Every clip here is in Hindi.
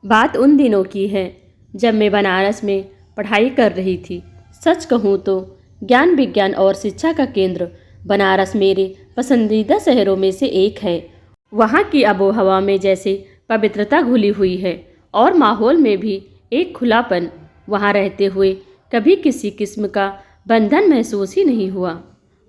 बात उन दिनों की है जब मैं बनारस में पढ़ाई कर रही थी। सच कहूँ तो ज्ञान विज्ञान और शिक्षा का केंद्र बनारस मेरे पसंदीदा शहरों में से एक है। वहाँ की आबोहवा में जैसे पवित्रता घुली हुई है और माहौल में भी एक खुलापन। वहाँ रहते हुए कभी किसी किस्म का बंधन महसूस ही नहीं हुआ।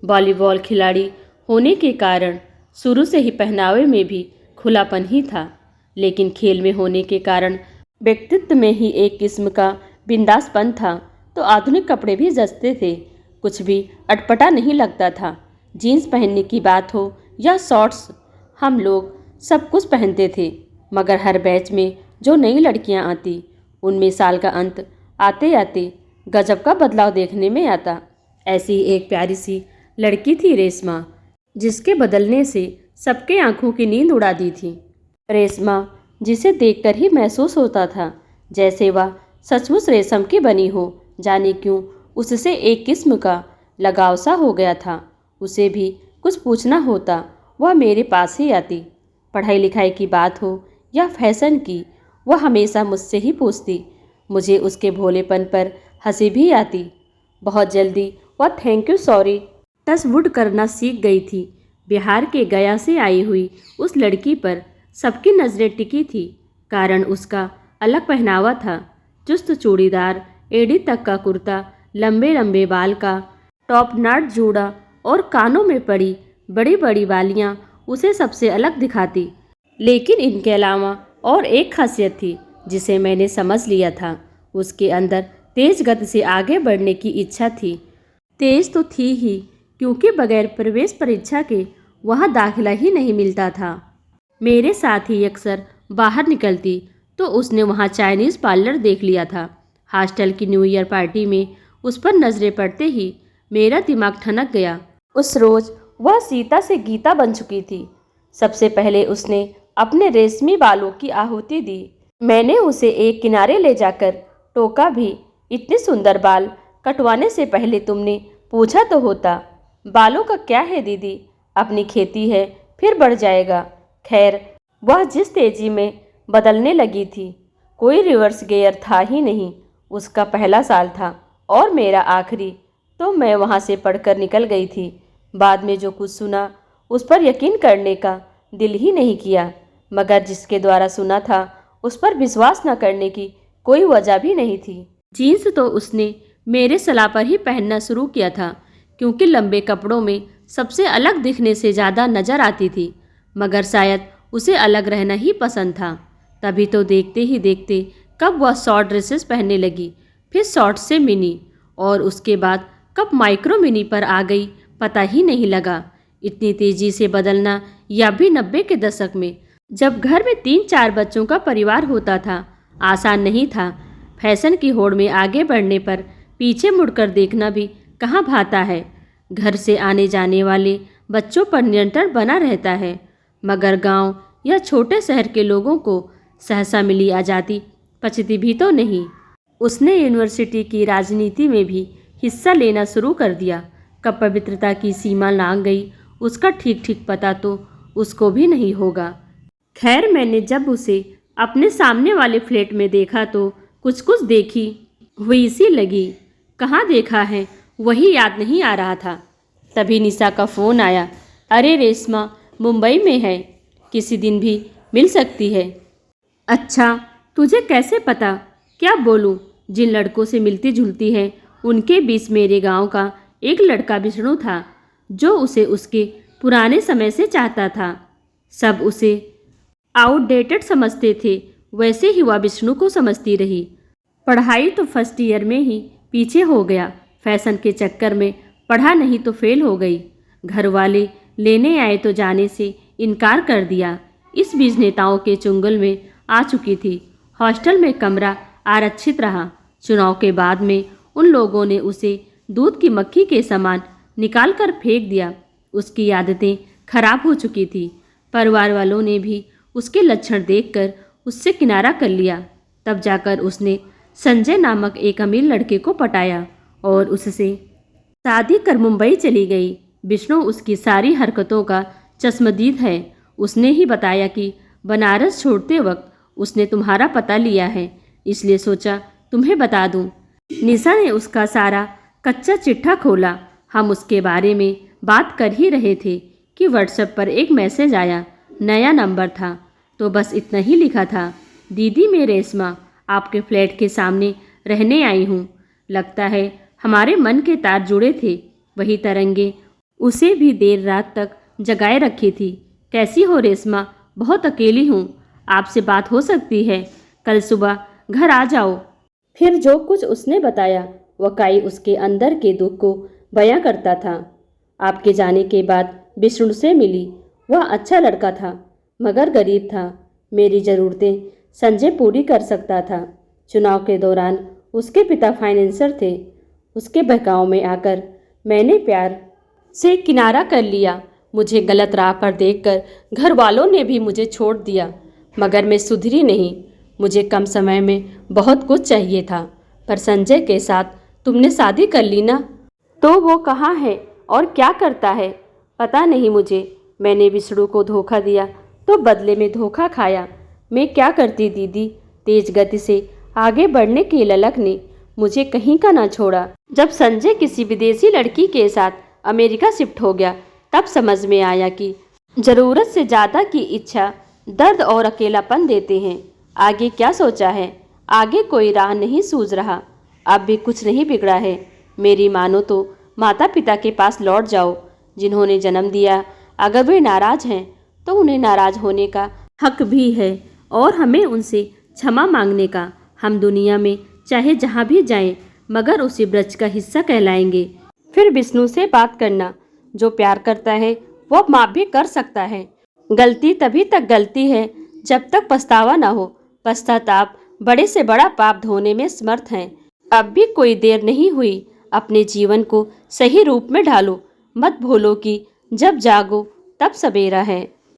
वॉलीबॉल खिलाड़ी होने के कारण शुरू से ही पहनावे में भी खुलापन ही था, लेकिन खेल में होने के कारण व्यक्तित्व में ही एक किस्म का बिंदासपन था। तो आधुनिक कपड़े भी जचते थे, कुछ भी अटपटा नहीं लगता था। जीन्स पहनने की बात हो या शॉर्ट्स, हम लोग सब कुछ पहनते थे। मगर हर बैच में जो नई लड़कियां आती, उनमें साल का अंत आते आते गजब का बदलाव देखने में आता। ऐसी एक प्यारी सी लड़की थी रेशमा, जिसके बदलने से सबके आंखों की नींद उड़ा दी थी। रेशमा, जिसे देखकर ही महसूस होता था जैसे वह सचमुच रेशम की बनी हो। जाने क्यों उससे एक किस्म का लगाव सा हो गया था। उसे भी कुछ पूछना होता, वह मेरे पास ही आती। पढ़ाई लिखाई की बात हो या फैशन की, वह हमेशा मुझसे ही पूछती। मुझे उसके भोलेपन पर हंसी भी आती। बहुत जल्दी वह thank you sorry touch wood करना सीख गई थी। बिहार के गया से आई हुई उस लड़की पर सबकी नज़रें टिकी थी, कारण उसका अलग पहनावा था। चुस्त चूड़ीदार एड़ी तक का कुर्ता, लंबे लंबे बाल का टॉप नॉट जूड़ा और कानों में पड़ी बड़ी बड़ी बालियां उसे सबसे अलग दिखाती। लेकिन इनके अलावा और एक खासियत थी जिसे मैंने समझ लिया था। उसके अंदर तेज गति से आगे बढ़ने की इच्छा थी। तेज तो थी ही, क्योंकि बगैर प्रवेश परीक्षा के वहाँ दाखिला ही नहीं मिलता था। मेरे साथ ही अक्सर बाहर निकलती तो उसने वहाँ चाइनीज़ पार्लर देख लिया था। हॉस्टल की न्यू ईयर पार्टी में उस पर नज़रें पड़ते ही मेरा दिमाग ठनक गया। उस रोज़ वह सीता से गीता बन चुकी थी। सबसे पहले उसने अपने रेशमी बालों की आहुति दी। मैंने उसे एक किनारे ले जाकर टोका भी, इतने सुंदर बाल कटवाने से पहले तुमने पूछा तो होता। बालों का क्या है दीदी, अपनी खेती है, फिर बढ़ जाएगा। खैर, वह जिस तेजी में बदलने लगी थी, कोई रिवर्स गियर था ही नहीं। उसका पहला साल था और मेरा आखिरी, तो मैं वहाँ से पढ़कर निकल गई थी। बाद में जो कुछ सुना उस पर यकीन करने का दिल ही नहीं किया, मगर जिसके द्वारा सुना था उस पर विश्वास न करने की कोई वजह भी नहीं थी। जीन्स तो उसने मेरे सलाह पर ही पहनना शुरू किया था, क्योंकि लंबे कपड़ों में सबसे अलग दिखने से ज़्यादा नज़र आती थी। मगर शायद उसे अलग रहना ही पसंद था। तभी तो देखते ही देखते कब वह शॉर्ट ड्रेसेस पहनने लगी, फिर शॉर्ट से मिनी, और उसके बाद कब माइक्रो मिनी पर आ गई, पता ही नहीं लगा। इतनी तेजी से बदलना, या भी 90 के दशक में, जब घर में 3-4 बच्चों का परिवार होता था, आसान नहीं था। फैशन की होड़ में आगे बढ़ने पर पीछे मुड़कर देखना भी कहाँ भाता है। घर से आने जाने वाले बच्चों पर नियंत्रण बना रहता है, मगर गांव या छोटे शहर के लोगों को सहसा मिली आज़ादी पचती भी तो नहीं। उसने यूनिवर्सिटी की राजनीति में भी हिस्सा लेना शुरू कर दिया। कब पवित्रता की सीमा लांघ गई, उसका ठीक ठीक पता तो उसको भी नहीं होगा। खैर, मैंने जब उसे अपने सामने वाले फ्लैट में देखा तो कुछ कुछ देखी हुई सी लगी। कहाँ देखा है वही याद नहीं आ रहा था। तभी निशा का फ़ोन आया। अरे रेशमा मुंबई में है, किसी दिन भी मिल सकती है। अच्छा, तुझे कैसे पता? क्या बोलूँ, जिन लड़कों से मिलती जुलती है उनके बीच मेरे गांव का एक लड़का विष्णु था, जो उसे उसके पुराने समय से चाहता था। सब उसे आउटडेटेड समझते थे, वैसे ही वह विष्णु को समझती रही। पढ़ाई तो फर्स्ट ईयर में ही पीछे हो गया। फैशन के चक्कर में पढ़ा नहीं तो फेल हो गई। घर वाले लेने आए तो जाने से इनकार कर दिया। इस बीच नेताओं के चुंगल में आ चुकी थी। हॉस्टल में कमरा आरक्षित रहा। चुनाव के बाद में उन लोगों ने उसे दूध की मक्खी के समान निकाल कर फेंक दिया। उसकी आदतें खराब हो चुकी थी। परिवार वालों ने भी उसके लक्षण देखकर उससे किनारा कर लिया। तब जाकर उसने संजय नामक एक अमीर लड़के को पटाया और उससे शादी कर मुंबई चली गई। विष्णु उसकी सारी हरकतों का चश्मदीद है। उसने ही बताया कि बनारस छोड़ते वक्त उसने तुम्हारा पता लिया है, इसलिए सोचा तुम्हें बता दूं। निशा ने उसका सारा कच्चा चिट्ठा खोला। हम उसके बारे में बात कर ही रहे थे कि व्हाट्सएप पर एक मैसेज आया। नया नंबर था तो बस इतना ही लिखा था, दीदी मैं रेशमा आपके फ्लैट के सामने रहने आई हूँ। लगता है हमारे मन के तार जुड़े थे। वही तरंगे उसे भी देर रात तक जगाए रखी थी। कैसी हो रेशमा? बहुत अकेली हूँ, आपसे बात हो सकती है? कल सुबह घर आ जाओ। फिर जो कुछ उसने बताया वकाई उसके अंदर के दुख को बयां करता था। आपके जाने के बाद विष्णु से मिली। वह अच्छा लड़का था मगर गरीब था। मेरी ज़रूरतें संजय पूरी कर सकता था। चुनाव के दौरान उसके पिता फाइनेंसर थे। उसके बहकाव में आकर मैंने प्यार से किनारा कर लिया। मुझे गलत राह पर देखकर घर वालों ने भी मुझे छोड़ दिया, मगर मैं सुधरी नहीं। मुझे कम समय में बहुत कुछ चाहिए था, पर संजय के साथ तुमने शादी कर ली ना, तो वो कहाँ है और क्या करता है पता नहीं मुझे। मैंने विष्णु को धोखा दिया तो बदले में धोखा खाया। मैं क्या करती दीदी? तेज गति से आगे बढ़ने की ललक ने मुझे कहीं का ना छोड़ा। जब संजय किसी विदेशी लड़की के साथ अमेरिका शिफ्ट हो गया तब समझ में आया कि ज़रूरत से ज़्यादा की इच्छा दर्द और अकेलापन देते हैं। आगे क्या सोचा है? आगे कोई राह नहीं सूझ रहा। अब भी कुछ नहीं बिगड़ा है। मेरी मानो तो माता पिता के पास लौट जाओ जिन्होंने जन्म दिया। अगर वे नाराज़ हैं तो उन्हें नाराज़ होने का हक भी है और हमें उनसे क्षमा मांगने का। हम दुनिया में चाहे जहाँ भी जाएं मगर उसी ब्रज का हिस्सा कहलाएंगे। फिर विष्णु से बात करना। जो प्यार करता है वो माफ़ भी कर सकता है। गलती तभी तक गलती है जब तक पछतावा ना हो। पश्चाताप बड़े से बड़ा पाप धोने में समर्थ हैं। अब भी कोई देर नहीं हुई। अपने जीवन को सही रूप में ढालो। मत भूलो कि जब जागो तब सवेरा है।